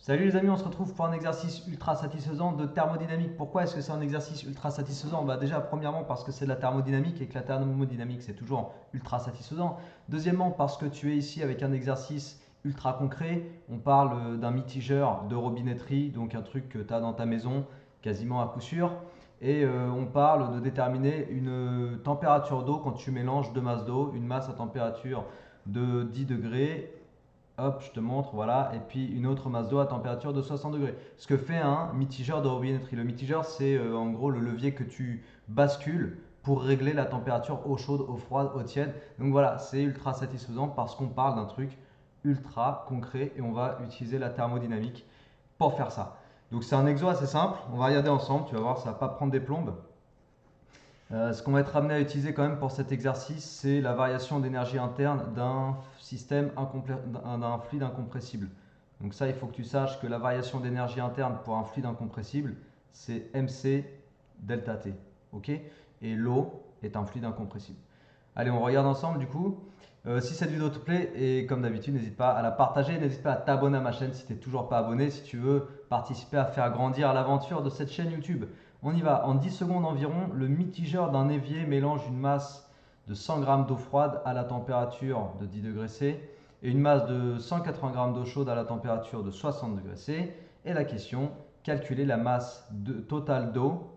Salut les amis, on se retrouve pour un exercice ultra satisfaisant de thermodynamique. Pourquoi est-ce que c'est un exercice ultra satisfaisant? Déjà, premièrement, parce que c'est de la thermodynamique et que la thermodynamique, c'est toujours ultra satisfaisant. Deuxièmement, parce que tu es ici avec un exercice ultra concret. On parle d'un mitigeur de robinetterie, donc un truc que tu as dans ta maison quasiment à coup sûr. Et on parle de déterminer une température d'eau quand tu mélanges deux masses d'eau, une masse à température de 10 degrés. Hop, je te montre, voilà. Et puis une autre masse d'eau à température de 60 degrés. Ce que fait un mitigeur de robinetterie. Le mitigeur, c'est en gros le levier que tu bascules pour régler la température eau chaude, eau froide, eau tiède. Donc voilà, c'est ultra satisfaisant parce qu'on parle d'un truc ultra concret et on va utiliser la thermodynamique pour faire ça. Donc c'est un exo assez simple. On va regarder ensemble, tu vas voir, ça va pas prendre des plombes. Ce qu'on va être amené à utiliser quand même pour cet exercice, c'est la variation d'énergie interne d'un système d'un fluide incompressible. Donc ça, il faut que tu saches que la variation d'énergie interne pour un fluide incompressible, c'est mc delta T. Ok? Et l'eau est un fluide incompressible. Allez, on regarde ensemble du coup. Si cette vidéo te plaît, et comme d'habitude, n'hésite pas à la partager, n'hésite pas à t'abonner à ma chaîne si tu n'es toujours pas abonné, si tu veux participer à faire grandir l'aventure de cette chaîne YouTube. On y va, en 10 secondes environ, le mitigeur d'un évier mélange une masse de 100 g d'eau froide à la température de 10 degrés C et une masse de 180 g d'eau chaude à la température de 60 degrés C. Et la question, calculer la masse totale d'eau.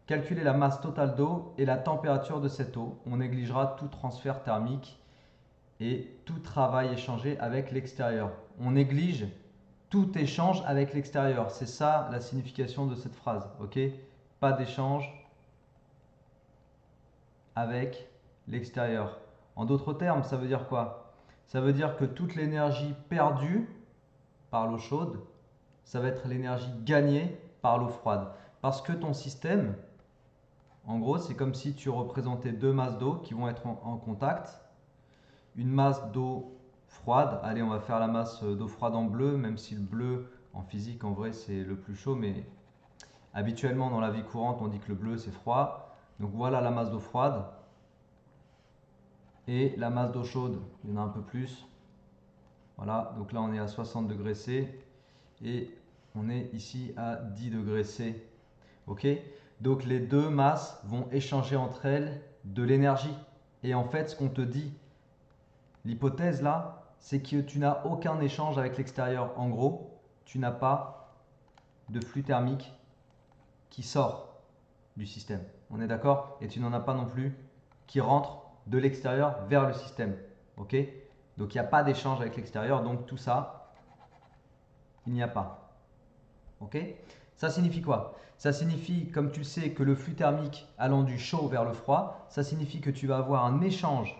Calculer la masse totale d'eau et la température de cette eau. On négligera tout transfert thermique et tout travail échangé avec l'extérieur. On néglige tout échange avec l'extérieur. C'est ça la signification de cette phrase. Ok? Pas d'échange avec l'extérieur. En d'autres termes, ça veut dire quoi? Ça veut dire que toute l'énergie perdue par l'eau chaude, ça va être l'énergie gagnée par l'eau froide. Parce que ton système, en gros, c'est comme si tu représentais deux masses d'eau qui vont être en contact. Une masse d'eau froide, allez, on va faire la masse d'eau froide en bleu, même si le bleu en physique, en vrai, c'est le plus chaud, mais habituellement dans la vie courante, on dit que le bleu, c'est froid. Donc voilà la masse d'eau froide. Et la masse d'eau chaude, il y en a un peu plus. Voilà, donc là on est à 60 degrés C et on est ici à 10 degrés C. Ok? Donc les deux masses vont échanger entre elles de l'énergie. Et en fait, ce qu'on te dit, l'hypothèse là, c'est que tu n'as aucun échange avec l'extérieur. En gros, tu n'as pas de flux thermique qui sort du système. On est d'accord? Et tu n'en as pas non plus qui rentre de l'extérieur vers le système. Ok? Donc il n'y a pas d'échange avec l'extérieur, donc tout ça, il n'y a pas. Ok? Ça signifie quoi? Ça signifie, comme tu le sais, que le flux thermique allant du chaud vers le froid, ça signifie que tu vas avoir un échange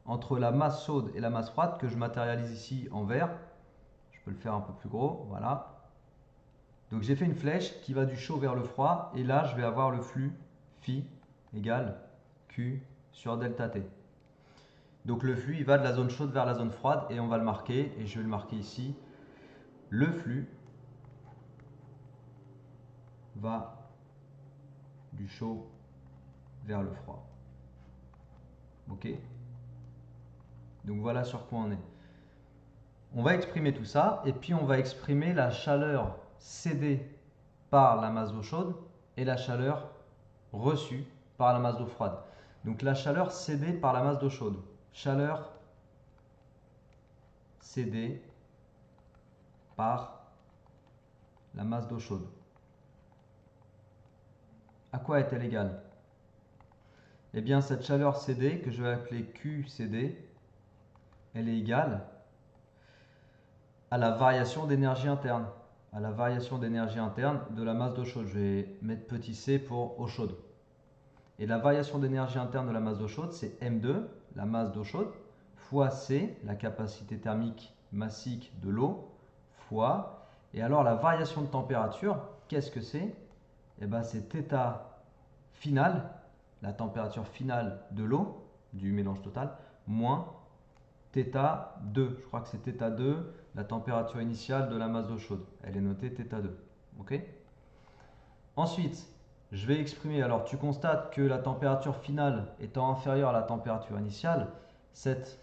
entre la masse chaude et la masse froide que je matérialise ici en vert. Je peux le faire un peu plus gros, voilà. Donc j'ai fait une flèche qui va du chaud vers le froid et là je vais avoir le flux phi égale Q sur delta T. Donc le flux il va de la zone chaude vers la zone froide et on va le marquer et je vais le marquer ici. Le flux va du chaud vers le froid. Ok? Donc voilà sur quoi on est. On va exprimer tout ça et puis on va exprimer la chaleur cédée par la masse d'eau chaude et la chaleur reçue par la masse d'eau froide. Donc la chaleur cédée par la masse d'eau chaude. Chaleur cédée par la masse d'eau chaude. À quoi est-elle égale? Eh bien cette chaleur cédée, que je vais appeler QCD, elle est égale à la variation d'énergie interne. À la variation d'énergie interne de la masse d'eau chaude. Je vais mettre petit c pour eau chaude. Et la variation d'énergie interne de la masse d'eau chaude, c'est M2, la masse d'eau chaude, fois C, la capacité thermique massique de l'eau, fois. Et alors la variation de température, qu'est-ce que c'est? Eh bien c'est θ final, la température finale de l'eau, du mélange total, moins θ2. Je crois que c'est θ2, la température initiale de la masse d'eau chaude. Elle est notée θ2. Ok? Ensuite, je vais exprimer, alors tu constates que la température finale étant inférieure à la température initiale, cette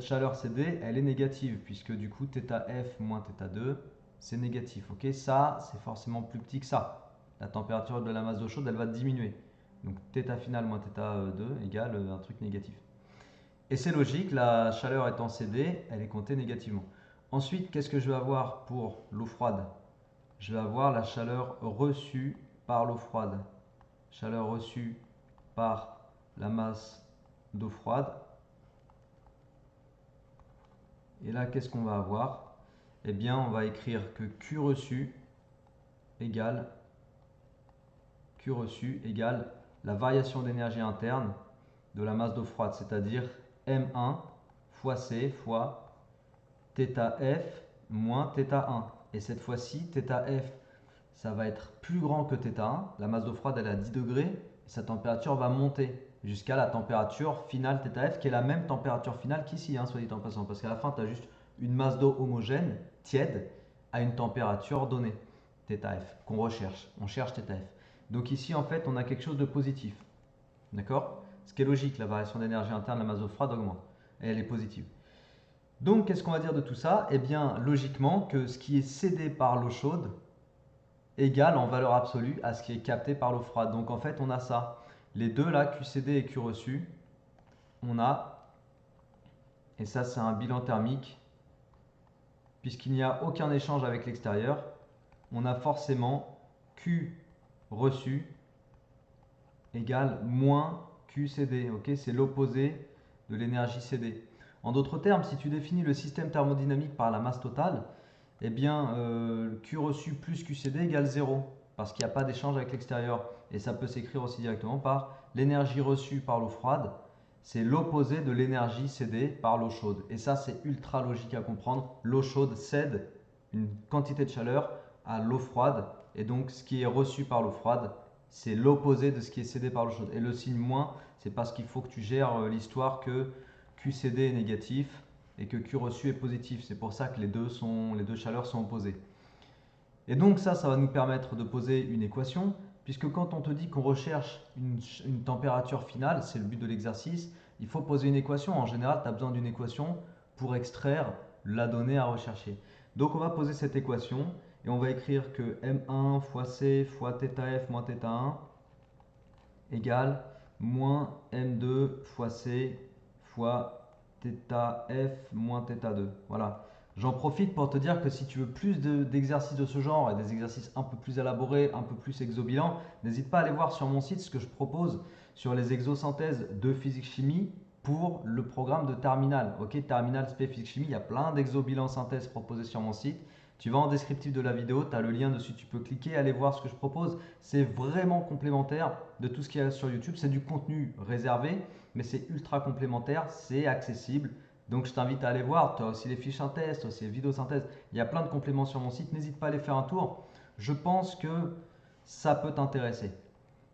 chaleur CD, elle est négative, puisque du coup, θF moins θ2, c'est négatif. Ok, ça, c'est forcément plus petit que ça. La température de la masse d'eau chaude, elle va diminuer. Donc θ final moins θ2 égale un truc négatif. Et c'est logique, la chaleur étant cédée, elle est comptée négativement. Ensuite, qu'est-ce que je vais avoir pour l'eau froide? Je vais avoir la chaleur reçue par l'eau froide. Chaleur reçue par la masse d'eau froide. Et là, qu'est-ce qu'on va avoir? Eh bien, on va écrire que Q reçu égale la variation d'énergie interne de la masse d'eau froide, c'est-à-dire M1 fois C fois θF moins θ1. Et cette fois-ci, θF, ça va être plus grand que θ1. La masse d'eau froide, elle est à 10 degrés. Et sa température va monter jusqu'à la température finale θF, qui est la même température finale qu'ici, soit dit en passant. Parce qu'à la fin, tu as juste une masse d'eau homogène, tiède, à une température donnée, θF, qu'on recherche. On cherche θF. Donc ici, en fait, on a quelque chose de positif. D'accord? Ce qui est logique, la variation d'énergie interne de la masse d'eau froide augmente. Et elle est positive. Donc, qu'est-ce qu'on va dire de tout ça? Eh bien, logiquement, que ce qui est cédé par l'eau chaude égale en valeur absolue à ce qui est capté par l'eau froide. Donc, en fait, on a ça. Les deux là, Q cédé et Q reçu, on a, et ça c'est un bilan thermique, puisqu'il n'y a aucun échange avec l'extérieur, on a forcément Q reçu égale moins Q cédé. Okay, c'est l'opposé de l'énergie cédée. En d'autres termes, si tu définis le système thermodynamique par la masse totale, eh bien Q reçu plus Q cédé égale 0, parce qu'il n'y a pas d'échange avec l'extérieur. Et ça peut s'écrire aussi directement par l'énergie reçue par l'eau froide, c'est l'opposé de l'énergie cédée par l'eau chaude. Et ça, c'est ultra logique à comprendre. L'eau chaude cède une quantité de chaleur à l'eau froide, et donc ce qui est reçu par l'eau froide, c'est l'opposé de ce qui est cédé par l'eau chaude. Et le signe moins, c'est parce qu'il faut que tu gères l'histoire que Q cédé est négatif et que Q reçu est positif. C'est pour ça que les deux chaleurs sont opposées. Et donc ça va nous permettre de poser une équation, puisque quand on te dit qu'on recherche une température finale, c'est le but de l'exercice, il faut poser une équation. En général, tu as besoin d'une équation pour extraire la donnée à rechercher. Donc on va poser cette équation et on va écrire que M1 fois C fois θF moins θ1 égale moins M2 fois C fois θF moins θ2. Voilà. J'en profite pour te dire que si tu veux plus d'exercices de ce genre et des exercices un peu plus élaborés, un peu plus exobilants, n'hésite pas à aller voir sur mon site ce que je propose sur les exosynthèses de physique-chimie pour le programme de terminale. Ok, terminale spé physique-chimie, il y a plein d'exobilans synthèses proposés sur mon site. Tu vas en descriptif de la vidéo, tu as le lien dessus, tu peux cliquer, aller voir ce que je propose. C'est vraiment complémentaire de tout ce qu'il y a sur YouTube. C'est du contenu réservé, mais c'est ultra complémentaire, c'est accessible. Donc je t'invite à aller voir, tu as aussi les fiches synthèse, tu as aussi les vidéos synthèse. Il y a plein de compléments sur mon site, n'hésite pas à aller faire un tour. Je pense que ça peut t'intéresser.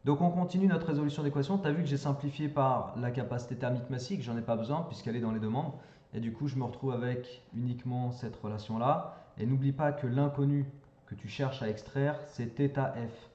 Donc on continue notre résolution d'équation. Tu as vu que j'ai simplifié par la capacité thermique massique, j'en ai pas besoin puisqu'elle est dans les deux membres. Et du coup, je me retrouve avec uniquement cette relation-là. Et n'oublie pas que l'inconnu que tu cherches à extraire, c'est θF.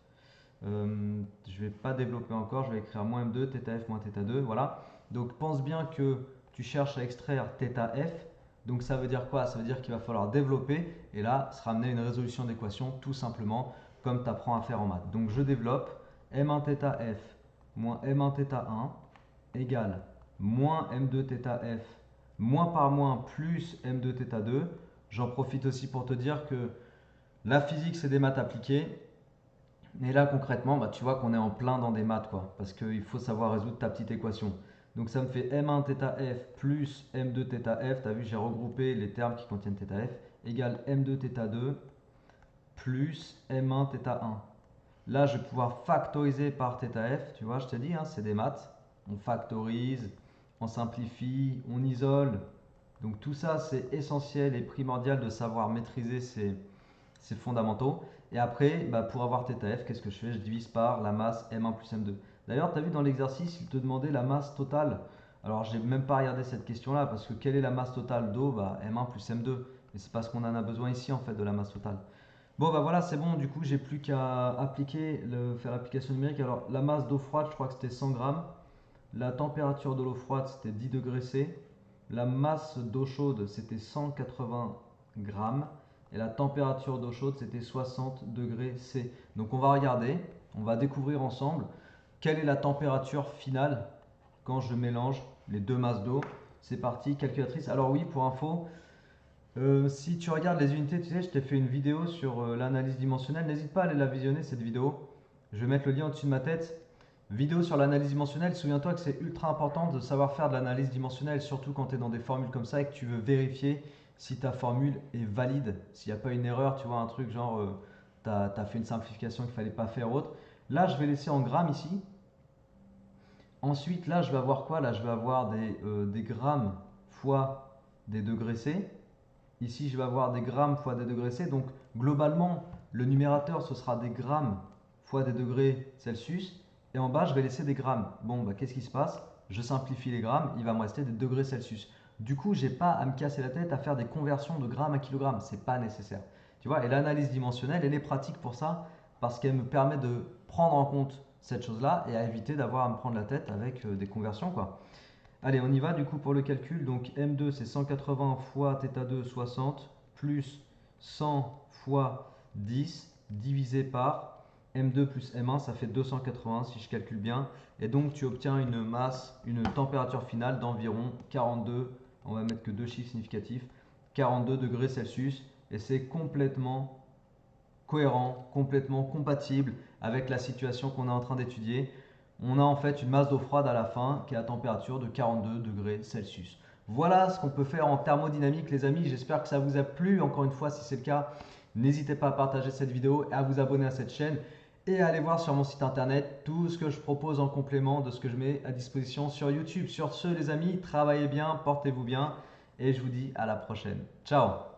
Je ne vais pas développer encore, je vais écrire moins M2, θF moins θ2, voilà. Donc pense bien que tu cherches à extraire θF. Donc ça veut dire quoi? Ça veut dire qu'il va falloir développer et là, se ramener à une résolution d'équation tout simplement comme tu apprends à faire en maths. Donc je développe M1 θF moins M1 θ1 égale moins M2 θF moins par moins plus M2 θ2. J'en profite aussi pour te dire que la physique, c'est des maths appliquées. Et là, concrètement, tu vois qu'on est en plein dans des maths, quoi, parce qu'il faut savoir résoudre ta petite équation. Donc ça me fait M1 θF plus M2 θF. Tu as vu, j'ai regroupé les termes qui contiennent θF, égale M2 θ2 plus M1 θ1. Là, je vais pouvoir factoriser par θF. Tu vois, je t'ai dit, c'est des maths. On factorise, on simplifie, on isole. Donc tout ça, c'est essentiel et primordial de savoir maîtriser ces fondamentaux. Et après, pour avoir θF, qu'est-ce que je fais? Je divise par la masse M1 plus M2. D'ailleurs, tu as vu dans l'exercice, il te demandait la masse totale. Alors, je n'ai même pas regardé cette question-là, parce que quelle est la masse totale d'eau? M1 plus M2. Et c'est parce qu'on en a besoin ici, en fait, de la masse totale. Bon, voilà, c'est bon. Du coup, j'ai plus qu'à faire l'application numérique. Alors, la masse d'eau froide, je crois que c'était 100 grammes. La température de l'eau froide, c'était 10 degrés C. La masse d'eau chaude, c'était 180 grammes. et la température d'eau chaude c'était 60 degrés C. Donc on va regarder, on va découvrir ensemble quelle est la température finale quand je mélange les deux masses d'eau. C'est parti, calculatrice. Alors oui, pour info, si tu regardes les unités, tu sais, je t'ai fait une vidéo sur l'analyse dimensionnelle. N'hésite pas à aller la visionner, cette vidéo. Je vais mettre le lien au-dessus de ma tête. Vidéo sur l'analyse dimensionnelle. Souviens-toi que c'est ultra important de savoir faire de l'analyse dimensionnelle, surtout quand tu es dans des formules comme ça et que tu veux vérifier si ta formule est valide. S'il n'y a pas une erreur, tu vois, un truc genre, tu as fait une simplification qu'il ne fallait pas faire ou autre. Là, je vais laisser en grammes ici. Ensuite, là, je vais avoir quoi? Là, je vais avoir des grammes fois des degrés C. Ici, je vais avoir des grammes fois des degrés C. Donc, globalement, le numérateur, ce sera des grammes fois des degrés Celsius. Et en bas, je vais laisser des grammes. Bon, bah, qu'est-ce qui se passe? Je simplifie les grammes, il va me rester des degrés Celsius. Du coup, je n'ai pas à me casser la tête à faire des conversions de grammes à kilogrammes. Ce n'est pas nécessaire. Tu vois, et l'analyse dimensionnelle, elle est pratique pour ça parce qu'elle me permet de prendre en compte cette chose-là et à éviter d'avoir à me prendre la tête avec des conversions, quoi. Allez, on y va du coup pour le calcul. Donc M2 c'est 180 fois θ2 60 plus 100 fois 10 divisé par M2 plus M1, ça fait 280 si je calcule bien. Et donc tu obtiens une masse, une température finale d'environ 42, on va mettre que deux chiffres significatifs, 42 degrés Celsius. Et c'est complètement cohérent, complètement compatible avec la situation qu'on est en train d'étudier. On a en fait une masse d'eau froide à la fin qui est à température de 42 degrés Celsius. Voilà ce qu'on peut faire en thermodynamique les amis, j'espère que ça vous a plu. Encore une fois, si c'est le cas, n'hésitez pas à partager cette vidéo et à vous abonner à cette chaîne et à aller voir sur mon site internet tout ce que je propose en complément de ce que je mets à disposition sur YouTube. Sur ce les amis, travaillez bien, portez-vous bien et je vous dis à la prochaine. Ciao!